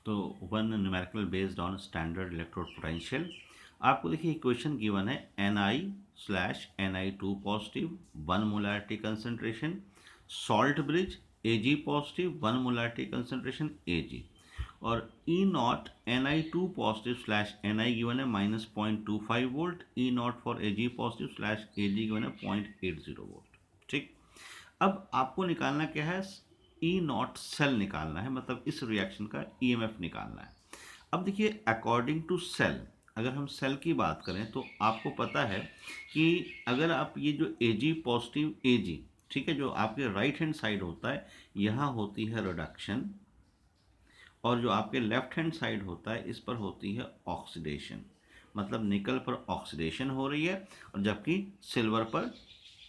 तो one numerical based on standard electrode potential. आपको देखिए इक्वेशन गिवन है Ni/Ni2 positive 1 molarity concentration, salt bridge Ag positive 1 molarity concentration Ag, और E not Ni2 positive slash Ni given है -0.25 volt, E not for Ag positive slash Ag given है 0.80 volt. ठीक, अब आपको निकालना क्या है, ई नॉट सेल निकालना है, मतलब इस रिएक्शन का ईएमएफ निकालना है। अब देखिए अकॉर्डिंग टू सेल, अगर हम सेल की बात करें तो आपको पता है कि अगर आप ये जो एजी पॉजिटिव एजी, ठीक है, जो आपके राइट हैंड साइड होता है यहाँ होती है रिडक्शन, और जो आपके लेफ्ट हैंड साइड होता है इस पर होती है ऑक्सीडेशन, मतलब निकल पर ऑक्सीडेशन हो रही है और जबकि सिल्वर पर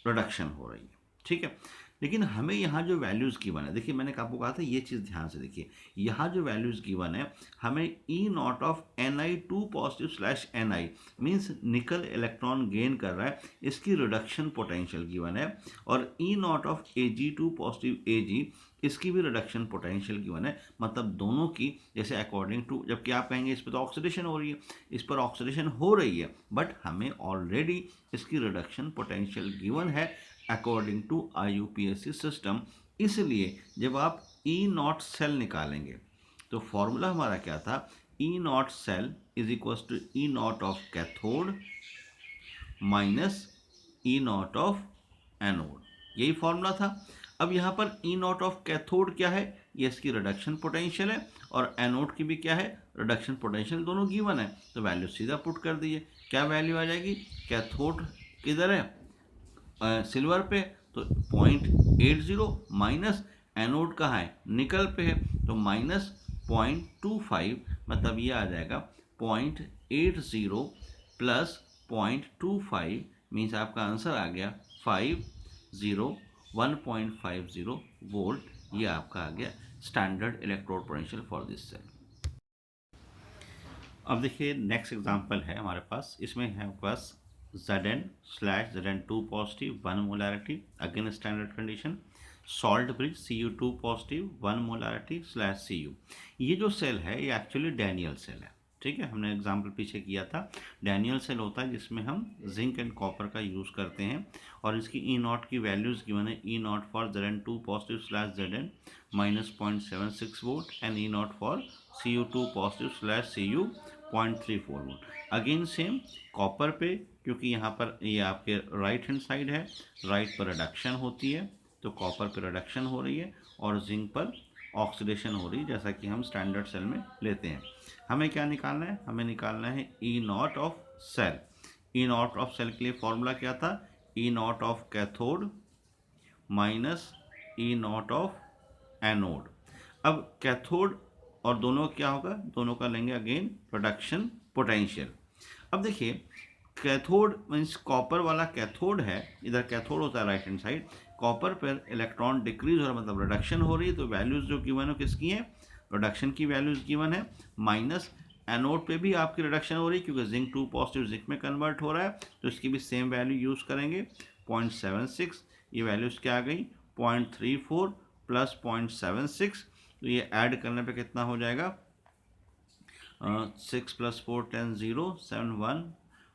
रिडक्शन हो रही है। ठीक है, लेकिन हमें यहाँ जो वैल्यूज़ गिवन है, देखिए मैंने आपको कहा था ये चीज़ ध्यान से देखिए, यहाँ जो वैल्यूज़ गिवन है हमें E naught of Ni2 positive slash Ni means nickel electron gain कर रहा है, इसकी रिडक्शन पोटेंशियल गिवन है, और E naught of Ag2 positive Ag इसकी भी रिडक्शन पोटेंशियल गिवन है, मतलब दोनों की जैसे अकॉर्डिंग टू, जबकि आप कहेंगे इस पर तो ऑक्सीडेशन हो रही है, इस पर ऑक्सीडेशन हो रही है, बट हमें ऑलरेडी इसकी रिडक्शन पोटेंशियल गिवन है अकॉर्डिंग टू IUPAC सिस्टम। इसलिए जब आप ई नॉट सेल निकालेंगे तो फॉर्मूला हमारा क्या था, E naught cell is equal to E naught of cathode minus E naught of anode, यही फॉर्मूला था। अब यहाँ पर ई नॉट ऑफ कैथोड क्या है, ये इसकी रिडक्शन पोटेंशियल है, और एनोड की भी क्या है, रिडक्शन पोटेंशियल, दोनों गिवन है, तो वैल्यू सीधा पुट कर दीजिए, क्या वैल्यू आ जाएगी, कैथोड किधर है, सिल्वर पे, तो 0.80 माइनस एनोड कहाँ है, निकल पे है, तो -0.25, मतलब ये आ जाएगा 0.80 प्लस 0.25 मीन्स आपका आंसर आ गया 1.50 वोल्ट, ये आपका आ गया standard electrode potential for this cell. अब देखिए नेक्स्ट एग्जांपल है हमारे पास, इसमें है आपके पास Zn/Zn2 positive 1 molarity, again standard condition, salt bridge Cu2 positive 1 molarity slash Cu। ये जो सेल है ये एक्चुअली डैनियल सेल है। ठीक है, हमने एग्जाम्पल पीछे किया था, डैनियल सेल होता है जिसमें हम जिंक एंड कॉपर का यूज़ करते हैं, और इसकी ई नॉट की वैल्यूज़ गिवन है, E naught for Zn2 positive slash Zn -0.76 volt, and E naught for Cu2 positive slash Cu 0.34 volt. Again same copper पे, क्योंकि यहाँ पर ये आपके राइट हैंड साइड है, राइट पर रिडक्शन होती है, तो कॉपर पर रिडक्शन हो रही है, और जिंक पर ऑक्सीडेशन हो रही है, जैसा कि हम स्टैंडर्ड सेल में लेते हैं। हमें क्या निकालना है, हमें निकालना है E naught of cell. E naught of cell के लिए फॉर्मूला क्या था, E naught of cathode minus E naught of anode. अब कैथोड और दोनों क्या होगा, दोनों का लेंगे अगेन रिडक्शन पोटेंशियल। अब देखिए कैथोड मीन्स कॉपर वाला कैथोड है, इधर कैथोड होता है राइट हैंड साइड, कॉपर पर इलेक्ट्रॉन डिक्रीज हो रहा है, मतलब रिडक्शन हो रही है, तो वैल्यूज जो गिवन है किसकी है, रिडक्शन की वैल्यूज गिवन है, माइनस एनोड पे भी आपकी रिडक्शन हो रही है क्योंकि जिंक 2 पॉजिटिव जिंक में कन्वर्ट हो रहा है, तो इसकी भी सेम वैल्यू यूज़ करेंगे 0.76, ये वैल्यूज क्या आ गई 0.34 प्लस 0.76, तो ये ऐड करने पे कितना हो जाएगा, 6 + 4 10 0 7 1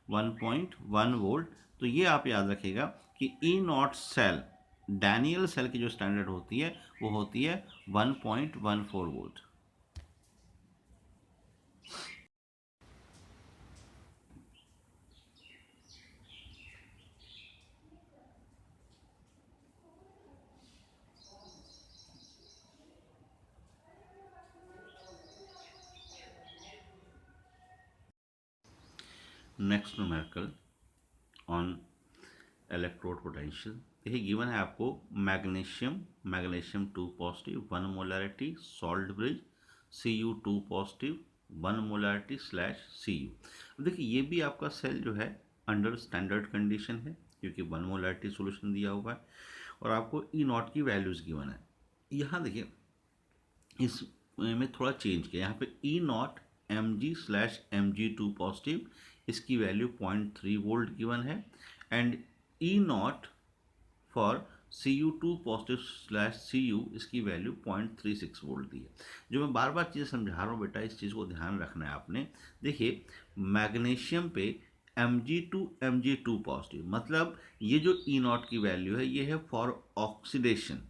1.1 वोल्ट। तो ये आप याद रखिएगा कि ई नॉट सेल डैनियल सेल की जो स्टैंडर्ड होती है वो होती है 1.14 volt. Next numerical on electrode potential, देखिए गिवन है आपको magnesium 2 positive 1 molarity salt bridge Cu2 positive 1 molarity slash Cu। अब देखिए ये भी आपका सेल जो है अंडर स्टैंडर्ड कंडीशन है क्योंकि 1 मोलैरिटी सोल्यूशन दिया हुआ है, और आपको ई नॉट की वैल्यूज़ गिवन है। यहाँ देखिए इस में थोड़ा चेंज किया, यहाँ पे ई नॉट Mg/Mg2 पॉजिटिव, इसकी वैल्यू 0.3 वोल्ट गिवन है, and E naught for Cu2 positive slash Cu इसकी वैल्यू 0.36 वोल्ट दी है। जो मैं बार बार चीज़ समझा रहा हूँ बेटा, इस चीज़ को ध्यान रखना है आपने। देखिए मैग्नीशियम पे Mg2 पॉजिटिव, मतलब ये जो E0 की वैल्यू है ये है फॉर ऑक्सीडेशन।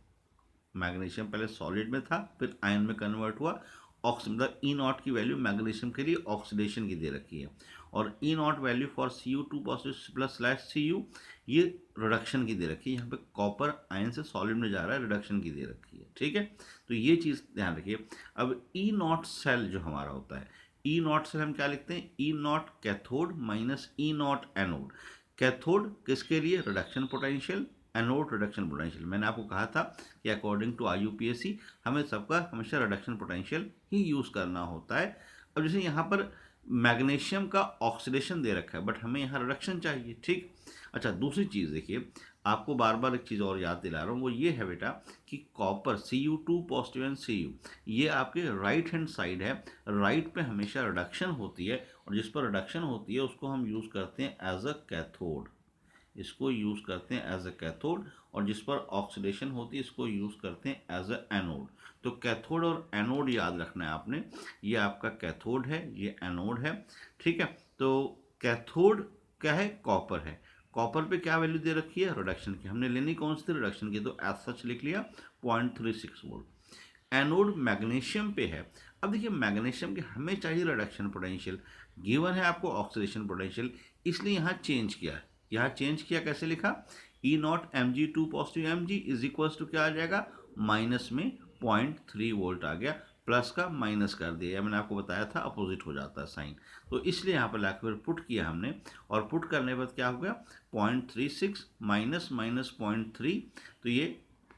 मैग्नीशियम पहले सॉलिड में था, फिर आयन में कन्वर्ट हुआ। मतलब E0 की वैल्यू मैग्नीशियम के लिए ऑक्सीडेशन की दे रखी है, और E0 value for Cu2 positive plus slash Cu ये रिडक्शन की दे रखी है। यहाँ पे कॉपर आयन से सॉलिड में जा रहा है, रिडक्शन की दे रखी है, ठीक है। तो ये चीज़ ध्यान रखिए। अब E0 सेल जो हमारा होता है, E0 सेल हम क्या लिखते हैं, E0 cathode minus E0 anode. Cathode किसके लिए, reduction potential, anode reduction potential. मैंने आपको कहा था कि अकॉर्डिंग टू IUPAC हमें सबका हमेशा रिडक्शन पोटेंशियल ही यूज़ करना होता है। अब जैसे यहाँ पर मैग्नीशियम का ऑक्सीडेशन दे रखा है, बट हमें यहाँ रिडक्शन चाहिए, ठीक। अच्छा दूसरी चीज़ देखिए, आपको बार बार एक चीज़ और याद दिला रहा हूँ, वो ये है बेटा कि copper Cu2 positive and Cu ये आपके राइट हैंड साइड है। राइट पे हमेशा रिडक्शन होती है, और जिस पर रिडक्शन होती है उसको हम यूज़ करते हैं एज अ कैथोड। इसको यूज़ करते हैं एज अ कैथोड, और जिस पर ऑक्सीडेशन होती है इसको यूज़ करते हैं एज अ एनोड। तो कैथोड और एनोड याद रखना है आपने। ये आपका कैथोड है, ये एनोड है, ठीक है। तो कैथोड क्या है, कॉपर है। कॉपर पे क्या वैल्यू दे रखी है, रिडक्शन की। हमने लेनी कौन सी थी, रिडक्शन की, तो एज सच लिख लिया 0.36 वोल्ट। एनोड मैग्नीशियम पे है। अब देखिए मैग्नीशियम के हमें चाहिए रिडक्शन पोटेंशियल, गिवन है आपको ऑक्सीडेशन पोटेंशियल, इसलिए यहाँ चेंज किया है। यहाँ चेंज किया, कैसे लिखा, E0 Mg2 positive Mg is equals to क्या आ जाएगा, माइनस में 0.3 वोल्ट आ गया, प्लस का माइनस कर दिया। मैंने आपको बताया था अपोजिट हो जाता है साइन, तो इसलिए यहाँ पर लाकर पुट किया हमने, और पुट करने के बाद क्या हो गया, 0.36 माइनस माइनस 0.3, तो ये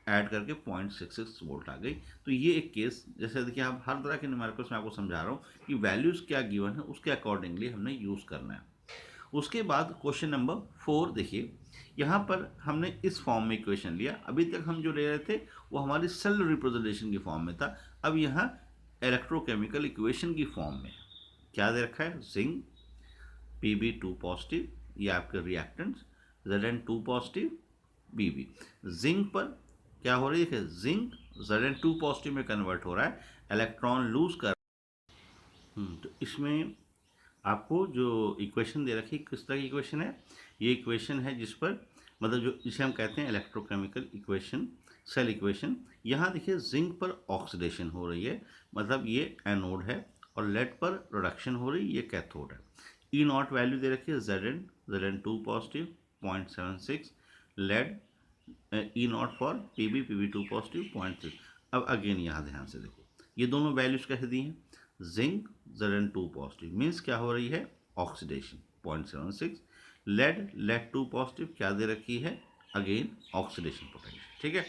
ऐड करके 0.66 वोल्ट आ गई। तो ये एक केस, जैसे देखिए आप हर तरह के न्यूमेरिकल्स में आपको समझा रहा हूँ कि वैल्यूज़ क्या गिवन है उसके अकॉर्डिंगली हमने यूज़ करना है। उसके बाद क्वेश्चन नंबर 4 देखिए, यहाँ पर हमने इस फॉर्म में इक्वेशन लिया। अभी तक हम जो ले रहे थे वो हमारी सेल रिप्रेजेंटेशन की फॉर्म में था, अब यहाँ इलेक्ट्रोकेमिकल इक्वेशन की फॉर्म में क्या दे रखा है, जिंक Pb2 पॉजिटिव, ये आपके reactants Zn2 positive Bb। Zinc पर क्या हो रही है, जिंक Zn2 पॉजिटिव में कन्वर्ट हो रहा है, इलेक्ट्रॉन लूज कर। तो इसमें आपको जो इक्वेशन दे रखी है, किस तरह की इक्वेशन है, ये इक्वेशन है जिस पर मतलब जो जिसे हम कहते हैं इलेक्ट्रोकेमिकल इक्वेशन, सेल इक्वेशन। यहाँ देखिए जिंक पर ऑक्सीडेशन हो रही है, मतलब ये एनोड है, और लेड पर रिडक्शन हो रही है, ये कैथोड है। E0 वैल्यू दे रखी है Zn2 positive 0.76, lead E0 for Pb2 positive 0.3। अब अगेन यहाँ ध्यान से देखो, ये दोनों वैल्यूज कैसे दी हैं, जिंक Zn2 पॉजिटिव मीन्स क्या हो रही है, ऑक्सीडेशन 0.76, लेड 2 पॉजिटिव क्या दे रखी है, अगेन ऑक्सीडेशन पोटेंशियल, ठीक है।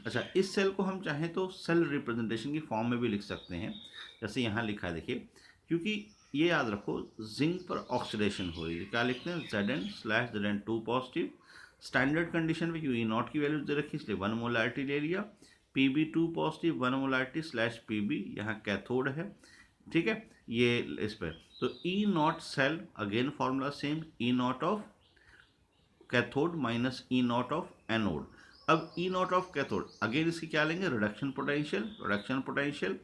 अच्छा इस सेल को हम चाहें तो सेल रिप्रेजेंटेशन की फॉर्म में भी लिख सकते हैं, जैसे यहाँ लिखा है देखिए, क्योंकि ये याद रखो जिंक पर ऑक्सीडेशन हो रही है, क्या लिखते हैं, Zn/Zn2 पॉजिटिव। स्टैंडर्ड कंडीशन में क्योंकि E0 की वैल्यू दे रखी इसलिए 1 मोलारिटी ले लिया, Pb2 positive 1 molarity slash Pb, यहाँ कैथोड है, ठीक है, ये इस पर। तो E0 cell, again formula same, E0 of cathode minus E0 of anode. अब E0 ऑफ कैथोड, अगेन इसकी क्या लेंगे, reduction potential, reduction potential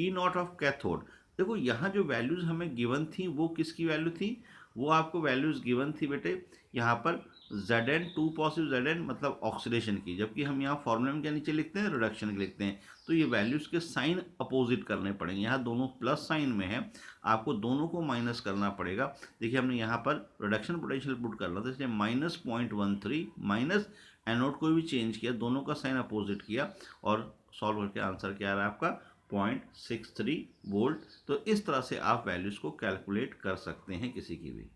E0 of cathode. देखो यहाँ जो वैल्यूज हमें गिवन थी वो किसकी वैल्यू थी, वो आपको वैल्यूज गिवन थी बेटे यहाँ पर Zn2 पॉजिटिव, Zn मतलब ऑक्सीडेशन की, जबकि हम यहाँ फॉर्मूले में क्या नीचे लिखते हैं, रिडक्शन की लिखते हैं। तो ये वैल्यूज के साइन अपोजिट करने पड़ेंगे, यहाँ दोनों प्लस साइन में है, आपको दोनों को माइनस करना पड़ेगा। देखिए हमने यहाँ पर रिडक्शन पोटेंशियल पुट करना था, इसलिए -0.13 माइनस एनोड को भी चेंज किया, दोनों का साइन अपोजिट किया, और सॉल्व करके आंसर क्या आ रहा है आपका 0.63 वोल्ट। तो इस तरह से आप वैल्यूज़ को कैलकुलेट कर सकते हैं किसी की भी।